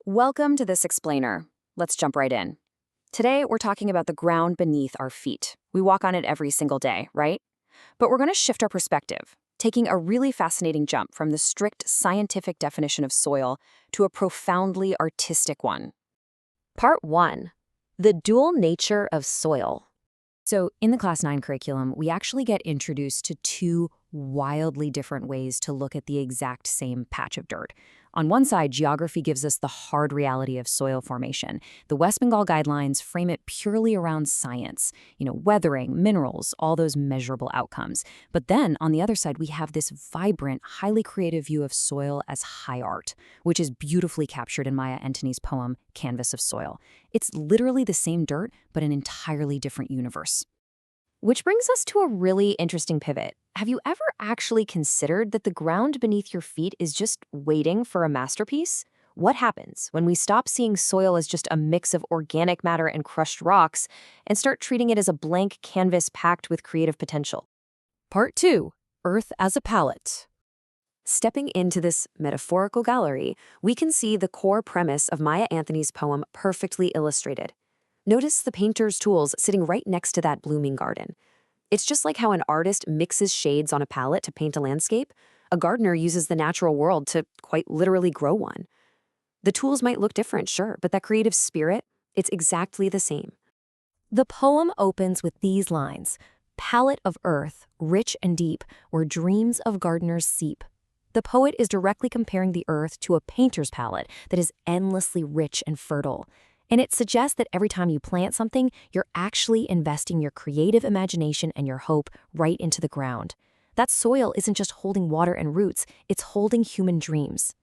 Welcome to this explainer. Let's jump right in. Today, we're talking about the ground beneath our feet. We walk on it every single day, right? But we're going to shift our perspective, taking a really fascinating jump from the strict scientific definition of soil to a profoundly artistic one. Part 1. The dual nature of soil. So, in the Class 9 curriculum, we actually get introduced to two wildly different ways to look at the exact same patch of dirt. On one side, geography gives us the hard reality of soil formation. The West Bengal guidelines frame it purely around science, weathering, minerals, all those measurable outcomes. But then, on the other side, we have this vibrant, highly creative view of soil as high art, which is beautifully captured in Maya Antonee's poem, Canvas of Soil. It's literally the same dirt, but an entirely different universe. Which brings us to a really interesting pivot. Have you ever actually considered that the ground beneath your feet is just waiting for a masterpiece? What happens when we stop seeing soil as just a mix of organic matter and crushed rocks and start treating it as a blank canvas packed with creative potential? Part 2. Earth as a palette. Stepping into this metaphorical gallery, we can see the core premise of Maya Antonee's poem perfectly illustrated. Notice the painter's tools sitting right next to that blooming garden. It's just like how an artist mixes shades on a palette to paint a landscape. A gardener uses the natural world to quite literally grow one. The tools might look different, sure, but that creative spirit, it's exactly the same. The poem opens with these lines: "Palette of earth, rich and deep, where dreams of gardeners seep." The poet is directly comparing the earth to a painter's palette that is endlessly rich and fertile. And it suggests that every time you plant something, you're actually investing your creative imagination and your hope right into the ground. That soil isn't just holding water and roots, it's holding human dreams.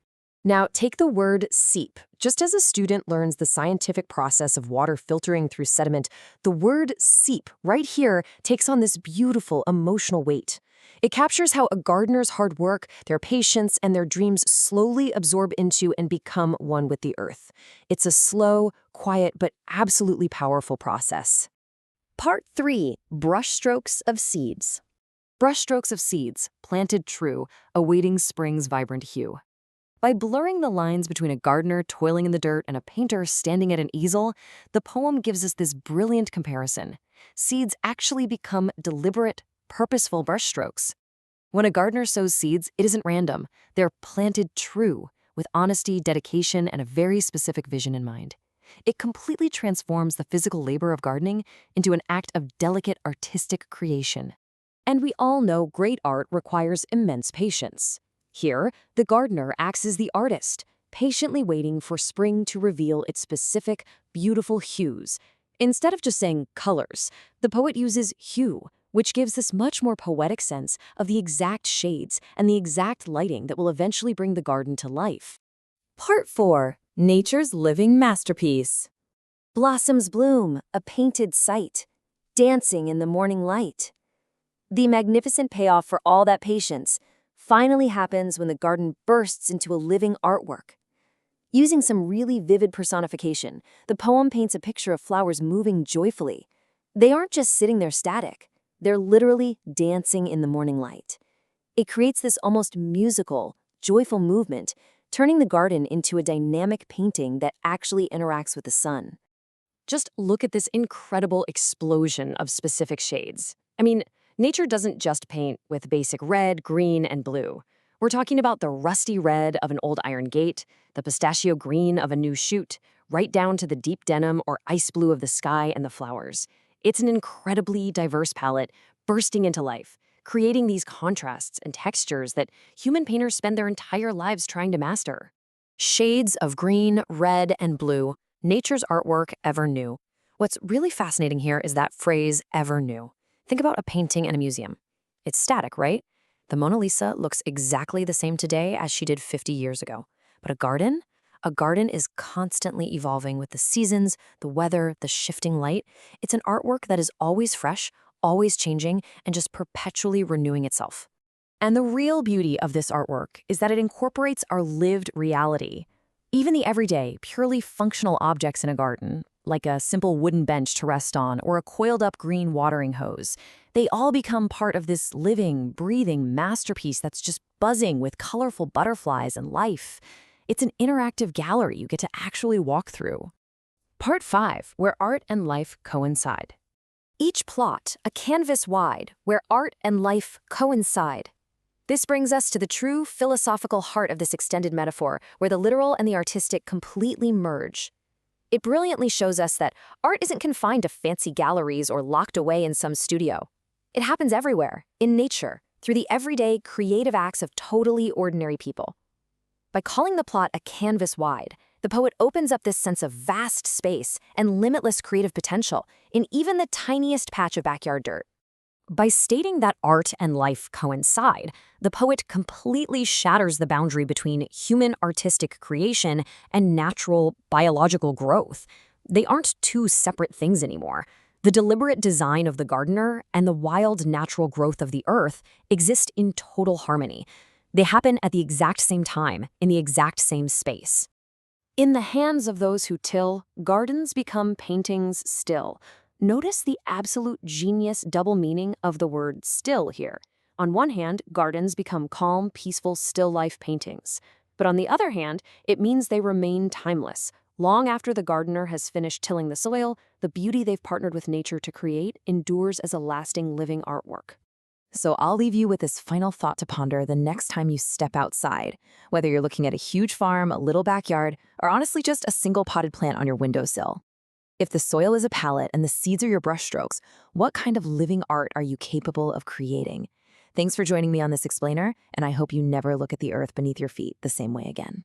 Now, take the word seep. Just as a student learns the scientific process of water filtering through sediment, the word seep right here takes on this beautiful emotional weight. It captures how a gardener's hard work, their patience, and their dreams slowly absorb into and become one with the earth. It's a slow, quiet, but absolutely powerful process. Part 3. Brushstrokes of seeds. Brushstrokes of seeds, planted true, awaiting spring's vibrant hue. By blurring the lines between a gardener toiling in the dirt and a painter standing at an easel, the poem gives us this brilliant comparison. Seeds actually become deliberate, purposeful brushstrokes. When a gardener sows seeds, it isn't random. They're planted true, with honesty, dedication, and a very specific vision in mind. It completely transforms the physical labor of gardening into an act of delicate artistic creation. And we all know great art requires immense patience. Here, the gardener acts as the artist, patiently waiting for spring to reveal its specific, beautiful hues. Instead of just saying colors, the poet uses hue, which gives this much more poetic sense of the exact shades and the exact lighting that will eventually bring the garden to life. Part 4. Nature's living masterpiece. Blossoms bloom, a painted sight, dancing in the morning light. The magnificent payoff for all that patience finally happens when the garden bursts into a living artwork. Using some really vivid personification, the poem paints a picture of flowers moving joyfully. They aren't just sitting there static. They're literally dancing in the morning light. It creates this almost musical, joyful movement, turning the garden into a dynamic painting that actually interacts with the sun. Just look at this incredible explosion of specific shades. Nature doesn't just paint with basic red, green, and blue. We're talking about the rusty red of an old iron gate, the pistachio green of a new shoot, right down to the deep denim or ice blue of the sky and the flowers. It's an incredibly diverse palette bursting into life, creating these contrasts and textures that human painters spend their entire lives trying to master. Shades of green, red, and blue, nature's artwork ever new. What's really fascinating here is that phrase, ever new. Think about a painting in a museum. It's static, right? The Mona Lisa looks exactly the same today as she did 50 years ago. But a garden? A garden is constantly evolving with the seasons, the weather, the shifting light. It's an artwork that is always fresh, always changing, and just perpetually renewing itself. And the real beauty of this artwork is that it incorporates our lived reality. Even the everyday, purely functional objects in a garden, like a simple wooden bench to rest on or a coiled-up green watering hose, they all become part of this living, breathing masterpiece that's just buzzing with colorful butterflies and life. It's an interactive gallery you get to actually walk through. Part 5, where art and life coincide. Each plot, a canvas wide, where art and life coincide. This brings us to the true philosophical heart of this extended metaphor, where the literal and the artistic completely merge. It brilliantly shows us that art isn't confined to fancy galleries or locked away in some studio. It happens everywhere, in nature, through the everyday creative acts of totally ordinary people. By calling the plot a canvas wide, the poet opens up this sense of vast space and limitless creative potential in even the tiniest patch of backyard dirt. By stating that art and life coincide, the poet completely shatters the boundary between human artistic creation and natural biological growth. They aren't two separate things anymore. The deliberate design of the gardener and the wild natural growth of the earth exist in total harmony. They happen at the exact same time, in the exact same space. In the hands of those who till, gardens become paintings still. Notice the absolute genius double meaning of the word still here. On one hand, gardens become calm, peaceful, still life paintings. But on the other hand, it means they remain timeless. Long after the gardener has finished tilling the soil, the beauty they've partnered with nature to create endures as a lasting living artwork. So I'll leave you with this final thought to ponder the next time you step outside, whether you're looking at a huge farm, a little backyard, or honestly just a single potted plant on your windowsill. If the soil is a palette and the seeds are your brushstrokes, what kind of living art are you capable of creating? Thanks for joining me on this explainer, and I hope you never look at the earth beneath your feet the same way again.